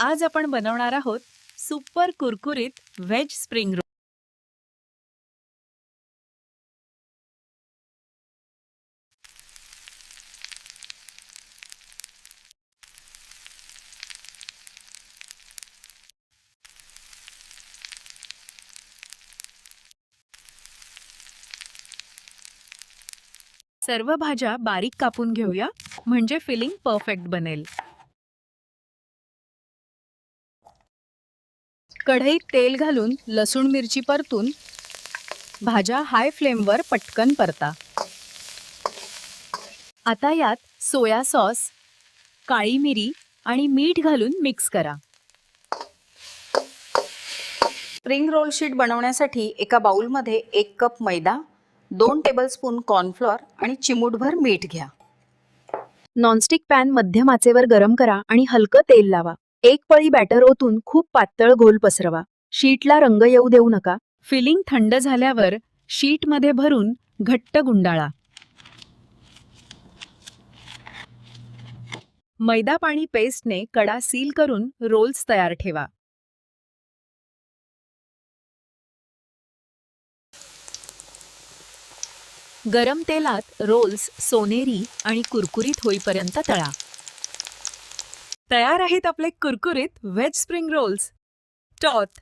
आज आपण बनवणार आहोत सुपर कुरकुरीत व्हेज स्प्रिंग रोल। सर्व भाज्या बारीक कापून घेऊया म्हणजे फिलिंग परफेक्ट बनेल। कढईत तेल घालून लसूण मिरची परतून भाज्या हाय फ्लेमवर पटकन परता। आता यात सोया सॉस, काळी मिरी आणि मीठ घालून मिक्स करा। स्प्रिंग रोल शीट बनवण्यासाठी एका बाउलमध्ये 1 कप मैदा, 2 टेबलस्पून कॉर्नफ्लोअर आणि चिमूटभर मीठ घ्या। नॉनस्टिक पॅन मध्यम आचेवर गरम करा आणि हलकं तेल लावा। एक पळी बॅटर ओतून खूप पातळ गोल पसरवा। शीटला रंग येऊ देऊ नका। फिलिंग थंड झाल्यावर शीटमध्ये भरून घट्ट गुंडाळा। मैदा पाणी पेस्टने कडा सील करून रोल्स तयार ठेवा। गरम तेलात रोल्स सोनेरी आणि कुरकुरीत होईपर्यंत तळा। तयार आहेत आपले कुरकुरीत व्हेज स्प्रिंग रोल्स। टॉट